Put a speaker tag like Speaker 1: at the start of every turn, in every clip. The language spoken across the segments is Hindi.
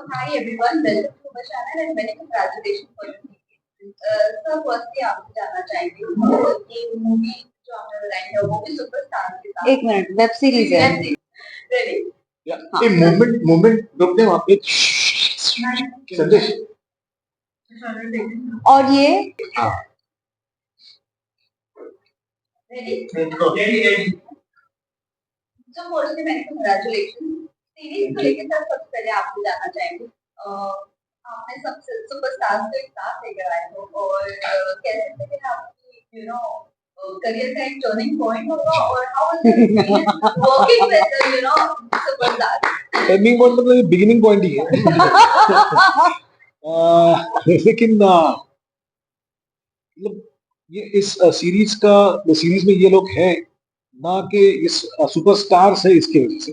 Speaker 1: So hi everyone, welcome to our channel and many congratulations for your movie. Sir, firstly आपसे जानना चाहेंगे ये मूवी जो आपने बनाई है वो भी सुपरस्टार के साथ एक मिनट वेब सीरीज है रेडी
Speaker 2: हाँ। ये मूवमेंट रोक दे वहाँ पे संदेश
Speaker 1: और ये
Speaker 2: हाँ
Speaker 1: ready So firstly many congratulations series को लेकर सर सबसे पहले आपसे जानना चाहेंगे आपने सबसे सुपरस्टार्स को एक साथ लेकर आए हो और कह सकते हैं कि आपकी करियर का एक टर्निंग पॉइंट होगा और how is working with superstars
Speaker 2: turning point मतलब बिगिनिंग पॉइंट ही है लेकिन मतलब ये इस सीरीज में ये लोग हैं ना कि इस सुपरस्टार्स है इसकी वजह से,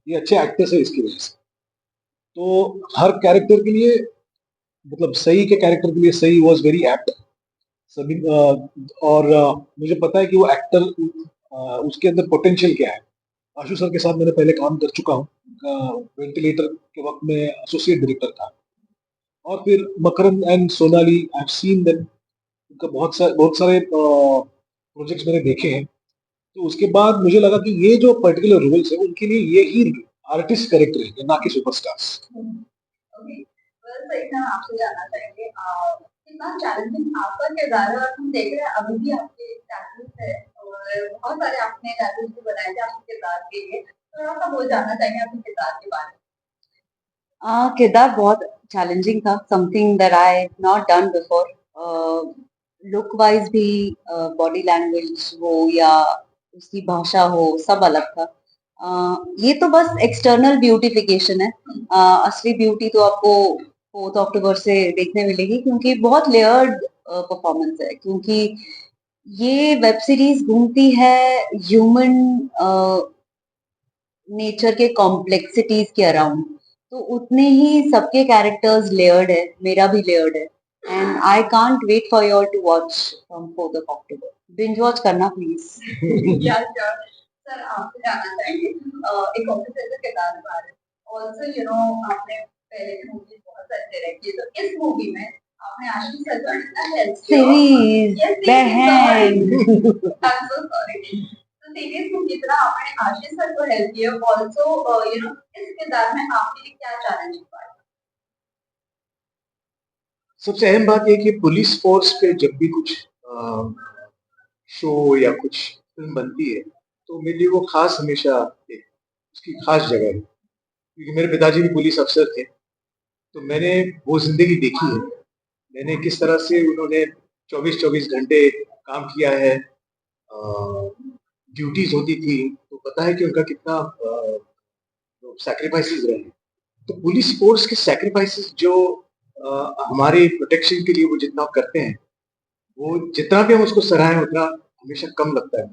Speaker 2: ये अच्छे एक्टर्स है इसकी वजह से। तो हर कैरेक्टर के लिए मतलब सही के कैरेक्टर के लिए सही वाज वेरी एप्ट सभी और मुझे पता है कि वो एक्टर उसके अंदर पोटेंशियल क्या है। आशु सर के साथ मैंने पहले काम कर चुका हूँ वेंटिलेटर के वक्त में एसोसिएट डायरेक्टर था और फिर Makarand and Sonali I have seen them, उनका बहुत सारे प्रोजेक्ट्स मैंने देखे हैं। तो उसके बाद मुझे लगा कि ये जो पर्टिकुलर रोल्स है उनके लिए ये ही आर्टिस्ट करेक्टर है ना कि सुपरस्टार्स।
Speaker 1: आपसे जानना चाहेंगे कितना चैलेंजिंग आपका किरदार है और हम देख रहे हैं अभी भी आपके टैटूज है और बहुत सारे आपने टैटूज भी बनाए थे आपके किरदार के लिए, थोड़ा सा वो जानना चाहेंगे आपके किरदार के बारे में। किरदार बहुत चैलेंजिंग था, something that I not done before. Look wise भी बॉडी लैंग्वेज हो या उसकी भाषा हो सब अलग था। ये तो बस एक्सटर्नल ब्यूटिफिकेशन है, असली ब्यूटी तो आपको 4 अक्टूबर से देखने मिलेगी क्योंकि बहुत लेयर्ड परफॉर्मेंस है, क्योंकि ये वेब सीरीज घूमती है ह्यूमन नेचर के कॉम्प्लेक्सिटीज के अराउंड, तो उतने ही सबके कैरेक्टर्स लेयर्ड है, मेरा भी लेयर्ड है and I can't wait for you all to watch from 4 October. Binge watch करना प्लीज। या सर आपसे जानना चाहेंगे एक ऑफिसर का किरदार निभा रहे हैं ऑल्सो आपने पहले भी मूवी बहुत सारी डायरेक्ट की, तो इस मूवी में आपने आशीष सर को कितना हेल्प किया सीरीज बहन आई एम सो सॉरी तो सीरीज में जितना आपने आशीष सर को हेल्प किया ऑल्सो इस किरदार में आपके लिए क्या चैलेंज हुआ?
Speaker 2: सबसे अहम बात यह कि पुलिस फोर्स पे जब भी कुछ शो या कुछ फिल्म बनती है तो मेरे लिए वो खास हमेशा उसकी खास जगह है, क्योंकि मेरे पिताजी भी पुलिस अफसर थे तो मैंने वो जिंदगी देखी है। मैंने किस तरह से उन्होंने 24-24 घंटे काम किया है, ड्यूटीज होती थी तो पता है कि उनका कितना सैक्रिफाइसेस रहे। तो पुलिस फोर्स के सैक्रिफाइसेस जो हमारे प्रोटेक्शन के लिए वो जितना करते हैं वो जितना भी हम उसको सराहें उतना हमेशा कम लगता है।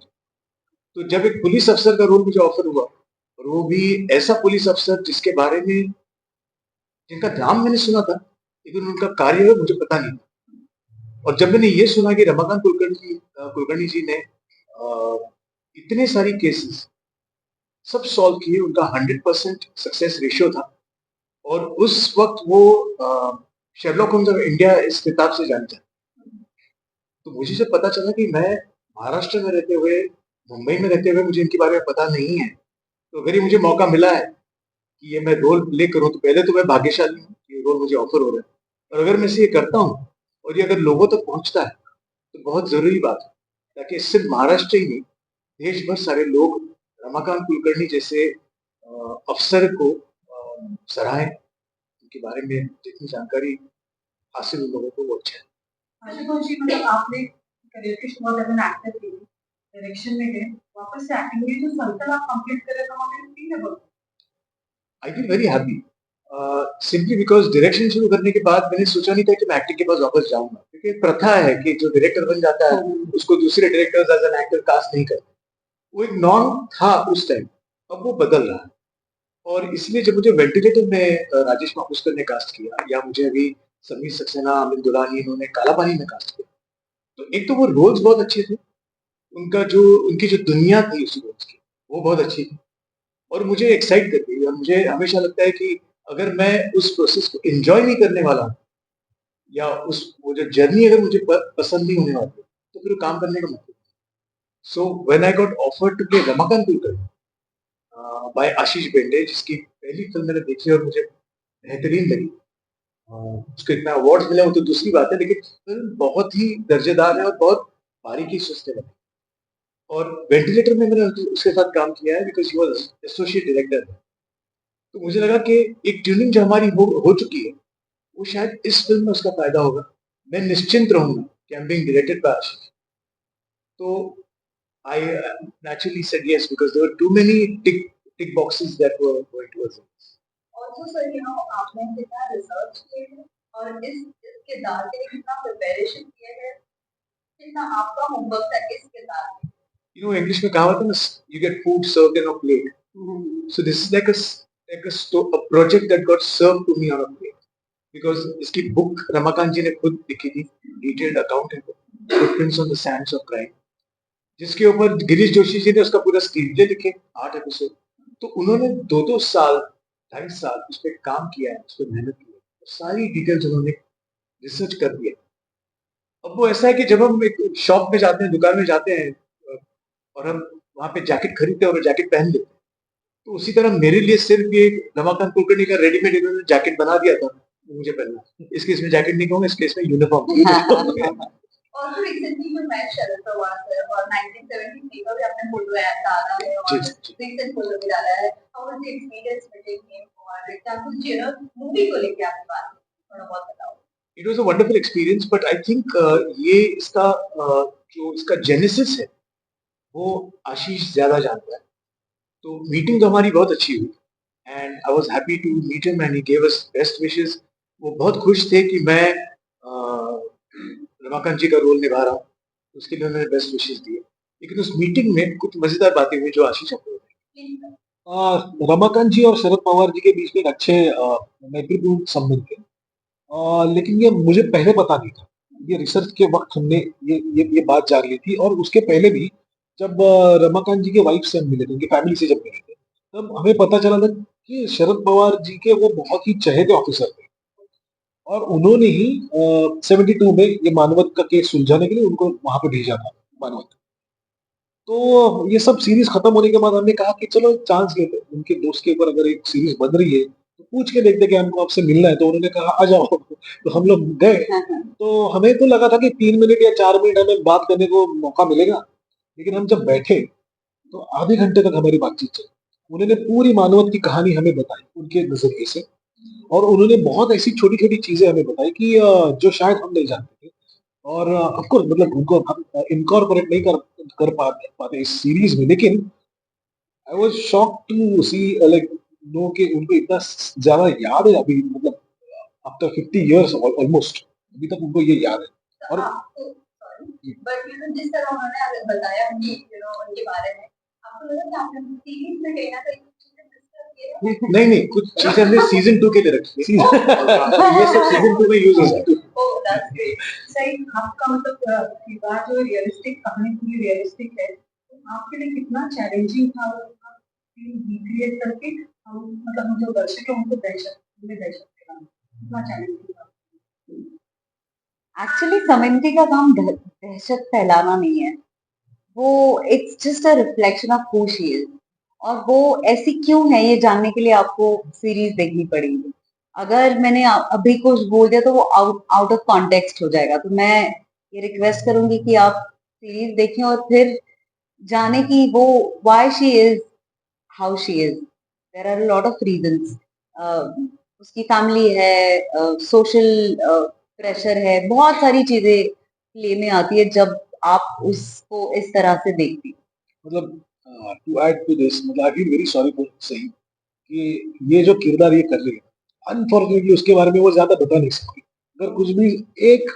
Speaker 2: तो जब एक पुलिस अफसर का रोल मुझे ऑफर हुआ और वो भी ऐसा पुलिस अफसर जिसके बारे में जिनका नाम मैंने सुना था लेकिन उनका कार्य मुझे पता नहीं था, और जब मैंने ये सुना कि रमाकांत कुलकर्णी जी ने इतने सारी केसेस सब सॉल्व किए, उनका 100% सक्सेस रेशियो था और उस वक्त वो शेरलॉक होम्स ऑफ इंडिया इस किताब से जाने जाते। तो मुझे जब पता चला कि मैं महाराष्ट्र में रहते हुए मुंबई में रहते हुए मुझे इनके बारे में पता नहीं है, तो अगर ये मुझे मौका मिला है कि ये मैं रोल प्ले करूं तो पहले तो मैं भाग्यशाली हूँ कि रोल मुझे ऑफर हो रहा है, और अगर मैं इसे ये करता हूँ और ये अगर लोगों तक पहुंचता है तो बहुत जरूरी बात है, ताकि सिर्फ महाराष्ट्र ही नहीं देश भर सारे लोग रमाकांत कुलकर्णी जैसे अफसर को सराहें, उनके बारे में जितनी जानकारी हासिल उन लोगों को वो अच्छा है।
Speaker 1: आशुतोष जी, मतलब आपने करियर की शुरुआत एज एन एक्टर की, डायरेक्शन में गए, वापस से एक्टिंग में जो सर्कल आप कंप्लीट कर रहे थे वहां पे फील है
Speaker 2: I feel very happy simply because direction शुरू करने के बाद मैंने सोचा नहीं था कि मैं एक्टिंग के पास वापस जाऊंगा, क्योंकि प्रथा है कि जो डायरेक्टर बन जाता है उसको दूसरे directors as an actor cast नहीं करते। वो एक नॉर्म था उस टाइम, अब वो बदल रहा है और इसलिए जब मुझे वेंटिलेटर में राजेश मापुस्कर ने कास्ट किया या मुझे अभी समीर सक्सेना, अमित दुलानी इन्होंने काला पानी में कास्ट किया, तो एक तो वो रोल्स बहुत अच्छे थे, उनकी जो दुनिया थी उस रोल्स की वो बहुत अच्छी थी और मुझे एक्साइट करती है। और मुझे हमेशा लगता है कि अगर मैं उस प्रोसेस को एंजॉय नहीं करने वाला हूँ, या उस वो जो जर्नी अगर मुझे पसंद नहीं होने वाली, तो फिर वो काम करने का मतलब। So when I got offered to play Ramakant Kulkarni by Ashish Bende, जिसकी पहली फिल्म मैंने देखी और मुझे बेहतरीन लगी। उसको इतना अवार्ड मिला वो तो दूसरी बात है, लेकिन फिल्म बहुत ही दर्जेदार है और बहुत बारीकी से उसने बनाई। और वेंटिलेटर में मैंने उसके साथ काम किया है because he was associate director. तो मुझे लगा कि एक ट्यूनिंग जो हमारी हो चुकी है, वो शायद इस फिल्म में उसका फायदा होगा। मैं निश्चिंत रहूंगा कि I am being directed by Ashish. तो I naturally said yes because there were too many tick boxes that were going towards it.
Speaker 1: Also, sir, आपने कितना रिसर्च किया है और इस किरदार के लिए कितना प्रिपरेशन किया है, कितना आपका होमवर्क था इस किरदार में?
Speaker 2: English में कहावत है ना, you get food served in a plate. So this is like a project that got served to me on a plate. Because इसकी बुक रमाकांत जी ने खुद लिखी थी, डिटेल्ड अकाउंट है, footprints on the Sands of crime, जिसके ऊपर गिरीश जोशी जी ने उसका पूरा स्क्रीन प्ले लिखे, 8 एपिसोड। तो उन्होंने 2-2 साल, 2.5 साल उस पर काम किया है, उस पर मेहनत की है, सारी डिटेल्स उन्होंने रिसर्च कर दिया। अब वो ऐसा है कि जब हम एक शॉप में जाते हैं, दुकान में जाते हैं, और हम वहां पे जैकेट खरीदते हैं और जैकेट पहन लेते हैं, तो उसी तरह मेरे लिए सिर्फ ये रमाकांत कुलकर्णी का रेडीमेड इन्होंने जैकेट बना दिया था, मुझे पहनना। इस केस में जैकेट नहीं कहूंगा, इस केस में uniform.
Speaker 1: Also recently you met Sharad Pawar sir और 1973 का भी आपने फोटो डाला है और recent फोटो भी डाला है। How was the experience meeting him और क्या कुछ मूवी को लेके आपकी बात थोड़ा बहुत बताओ।
Speaker 2: It was a wonderful experience, but I think ये इसका जो इसका जेनेसिस है वो आशीष ज्यादा जानता है। तो मीटिंग तो हमारी बहुत अच्छी हुई and I was happy to meet him and he gave us best wishes. वो बहुत खुश थे कि मैं रमाकांत जी का रोल निभा रहा हूँ, उसके लिए उन्होंने बेस्ट विशेस दिए। लेकिन उस मीटिंग में कुछ मजेदार बातें हुई जो आशीष आपको बताएंगे।
Speaker 3: रमाकांत जी और शरद पवार जी के बीच में एक अच्छे मैत्रीपूर्ण संबंध थे, लेकिन ये मुझे पहले पता नहीं था। ये रिसर्च के वक्त हमने ये बात जान ली थी, और उसके पहले भी जब रमाकांत जी के वाइफ से हम मिले थे, उनकी फैमिली से जब मिले थे, तब हमें पता चला था कि शरद पवार जी के वो बहुत ही चहेते ऑफिसर थे, और उन्होंने ही 72 में ये मानवत का केस सुलझाने के लिए उनको वहां पे भेजा था, मानवत। तो ये सब सीरीज खत्म होने के बाद हमने कहा कि चलो चांस लेते हैं, उनके दोस्त के ऊपर अगर एक सीरीज बन रही है तो पूछ के देखते कि हमको आपसे मिलना है। तो उन्होंने कहा आ जाओ। तो हम लोग गए। तो हमें तो लगा था कि 3 मिनट या 4 मिनट हमें बात करने को मौका मिलेगा, लेकिन हम जब बैठे तो आधे घंटे तक हमारी बातचीत चली। उन्होंने पूरी मानवत की कहानी हमें बताई उनके नजरिए से, और उन्होंने बहुत ऐसी छोटी छोटी चीजें हमें बताई कि जो शायद हम नहीं जानते थे। और ऑफकोर्स मतलब उनको हम इनकॉर्पोरेट नहीं कर पाते इस सीरीज में, लेकिन I was shocked to see like no कि उनको इतना ज्यादा याद है अभी, मतलब आफ्टर 50 इयर्स ऑलमोस्ट अभी तक उनको ये याद है। और
Speaker 1: बट जिस तरह उन्होंने बताया उनके बारे में, आपको लगा कि आपने सीरीज में कहीं ना कहीं
Speaker 2: नहीं नहीं, कुछ चीजें हमने सीजन 2 के लिए रखी है। ये सब सीजन 2 में यूज हो सकती है।
Speaker 1: Oh that's great. सही, आपका मतलब किरदार जो रियलिस्टिक, कहानी पूरी रियलिस्टिक है, आपके लिए कितना चैलेंजिंग था रिक्रिएट करके हम मतलब हम जो दर्शक हैं उनको दहशत कितना चैलेंजिंग था।
Speaker 4: एक्चुअली कम्युनिटी का काम दहशत फैलाना नहीं है, वो it's just a reflection of who she is, और वो ऐसी क्यों है ये जानने के लिए आपको सीरीज देखनी पड़ेगी। अगर मैंने अभी कुछ बोल दिया तो वो आउट ऑफ कॉन्टेक्स्ट हो जाएगा। तो मैं ये रिक्वेस्ट करूंगी कि आप सीरीज देखें और फिर जाने कि वो why she is how she is. There are a lot of reasons. उसकी फैमिली है, सोशल प्रेशर है, बहुत सारी चीजें प्ले में आती है जब आप उसको इस तरह से देखती हैं।
Speaker 3: मतलब टू ऐड टू दिस, मतलब I feel very sorry for saying कि ये जो किरदार ये कर रही है, अनफॉर्चुनेटली उसके बारे में वो ज्यादा बता नहीं सकती। अगर कुछ भी एक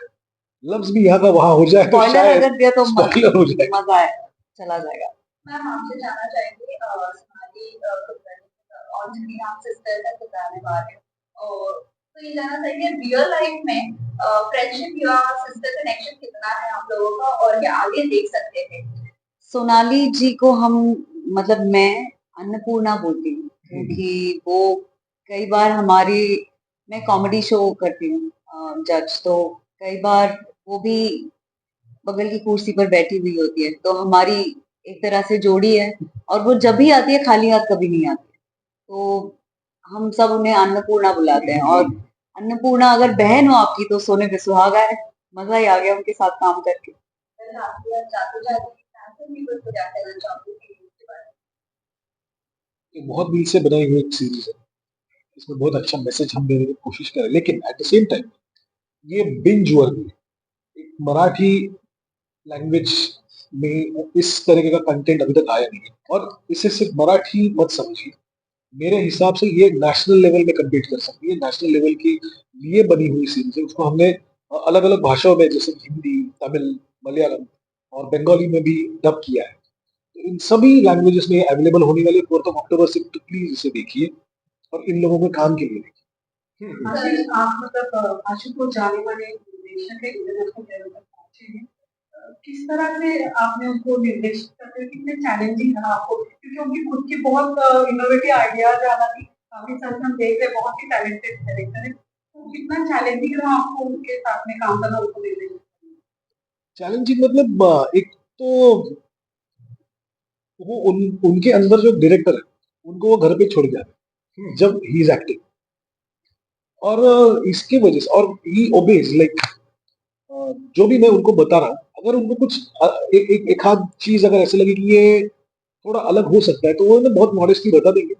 Speaker 3: लफ्ज भी यहाँ का वहां हो जाए तो शायद
Speaker 4: अगर दिया तो
Speaker 3: स्पॉइलर हो जाए,
Speaker 4: मजा है, चला जाएगा।
Speaker 1: मैम आपसे जानना चाहेंगे ऑन स्क्रीन आप सिस्टर का किरदार निभा रहे हो, और तो ये जानना चाहिए रियल लाइफ में फ्रेंडशिप या सिस्टर कनेक्शन कितना है आप लोगों का और क्या आगे देख सकते थे।
Speaker 4: सोनाली जी को हम मतलब मैं अन्नपूर्णा बोलती हूँ, क्योंकि वो कई बार मैं कॉमेडी शो करती हूँ जज, तो कई बार वो भी बगल की कुर्सी पर बैठी हुई होती है, तो हमारी एक तरह से जोड़ी है और वो जब भी आती है खाली हाथ कभी नहीं आती। तो हम सब उन्हें अन्नपूर्णा बुलाते हैं और अन्नपूर्णा अगर बहन हो आपकी तो सोने पे सुहागा है। मज़ा ही आ गया उनके साथ काम करके।
Speaker 1: अगर आपके जाते-जाते फैशन व्यूअर्स को क्या कहना चाहोगे सीरीज़ के बारे में?
Speaker 3: ये बहुत दिल से बनाई हुई एक सीरीज़ है। इसमें बहुत अच्छा मैसेज हम देने की कोशिश करें, लेकिन एट द सेम टाइम ये बिंज वर्दी है। एक मराठी लैंग्वेज में इस तरीके का कंटेंट अभी तक आया नहीं है और इसे सिर्फ मराठी मत समझिए। मेरे हिसाब से ये नेशनल लेवल में कम्पीट कर सकती है। नेशनल लेवल के लिए बनी हुई सीरीज़ है। उसको हमने अलग-अलग भाषाओं में जैसे हिंदी, तमिल, मलयालम और बंगाली में भी डब किया है। तो इन सभी लैंग्वेजेस में अवेलेबल होने वाली 4th ऑफ अक्टूबर से तो प्लीज़ इसे देखिए और इन लोगों के काम के लिए देखिए।
Speaker 1: आशीष, आप मतलब आशुतोष जाने-माने निर्देशक हैं, इंटरनेशनल लेवल तक पहुँचे हैं। किस तरह से आपने उनको निर्देशित करते हुए कितने चैलेंजिंग रहा आपको? क्योंकि उनकी खुद की बहुत इनोवेटिव आइडियाज़ है, हालाँकि काफ़ी साल से हम देख रहे हैं, बहुत ही टैलेंटेड डायरेक्टर हैं। तो कितना चैलेंजिंग रहा आपको उनके साथ में काम करना, उनको निर्देशित करना?
Speaker 3: चैलेंजिंग मतलब एक तो वो उनके अंदर जो डायरेक्टर है, उनको वो घर पे छोड़ के आते हैं, जब ही इज़ एक्टिंग और इसकी वजह से और ही ओबेज लाइक जो भी मैं उनको बता रहा हूँ, अगर उनको कुछ एक आध चीज़ अगर ऐसे लगे कि ये थोड़ा अलग हो सकता है, तो वो ना बहुत मॉडेस्टली बता देंगे।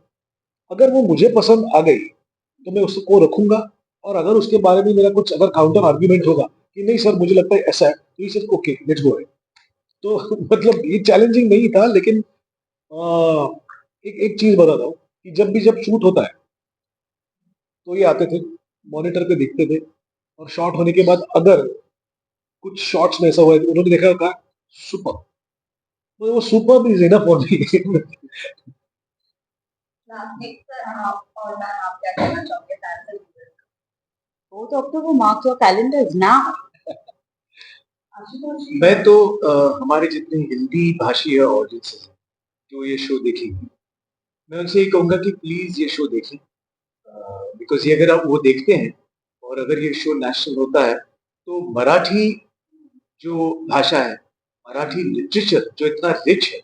Speaker 3: अगर वो मुझे पसंद आ गई, तो मैं उसको रखूँगा और अगर उसके बारे में मेरा कुछ अगर काउंटर आर्गुमेंट होगा कि नहीं सर मुझे लगता है ऐसा है, तो he said okay let's go ahead. तो मतलब ये चैलेंजिंग नहीं था लेकिन एक एक चीज़ बताता हूँ कि जब शूट होता है, तो ये आते थे, मॉनिटर पे देखते थे और शॉट होने के बाद अगर कुछ शॉट्स में ऐसा हुआ है, तो उन्होंने देखा और कहा सुपर्ब! तो वो superb is enough for me.
Speaker 1: Last में सर आप और मैम आप क्या कहना चाहोगे फैशन व्यूअर्स को?
Speaker 4: 4th October marks your calendars now.
Speaker 1: Ashutosh जी
Speaker 2: मैं तो हमारे जितने हिंदी भाषी ऑडियंसेस हैं, जो ये शो देखेंगे, मैं उनसे ये कहूँगा कि प्लीज़ ये शो देखें। बिकॉज़ ये अगर आप वो देखते हैं और अगर ये शो नेशनल होता है, तो मराठी जो भाषा है, मराठी लिटरेचर जो इतना रिच है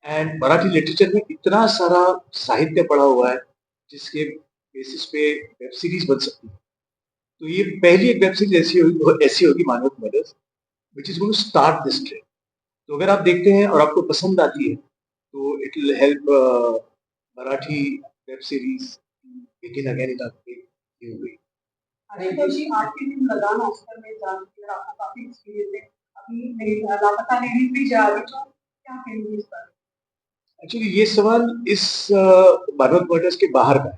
Speaker 2: एंड मराठी लिटरेचर में इतना सारा साहित्य पड़ा हुआ है, जिसके बेसिस पे वेब सीरीज़ बन सकती है। तो ये पहली एक वेब सीरीज़ ऐसी होगी Manvat murders, which is going to start this trend. तो अगर आप देखते हैं और आपको पसंद आती है, तो it will help Marathi web series begin again in a big new way.
Speaker 1: Ashutosh ji आपकी फिल्म लगान ऑस्कर में जा चुकी है और आपको काफ़ी एक्सपीरियंस है। अभी मेरी लापता लेडीज़ भी जा रही है, तो क्या कहेंगे इस पर?
Speaker 2: एक्चुअली ये सवाल इस मानवत मर्डर्स के बाहर का है।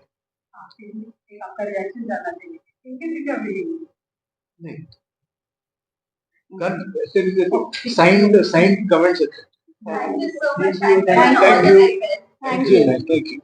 Speaker 1: हाँ, फिर भी एक आपका रिएक्शन जानना चाहिए। किनकी सीटें मिली?
Speaker 2: नहीं, साइंड कमेंट्स है।
Speaker 1: Thank you so much
Speaker 2: Thank you.
Speaker 1: And all the
Speaker 2: Thank you.
Speaker 1: Very best.
Speaker 4: Thank
Speaker 2: Thank
Speaker 4: you.
Speaker 2: you. Thank you.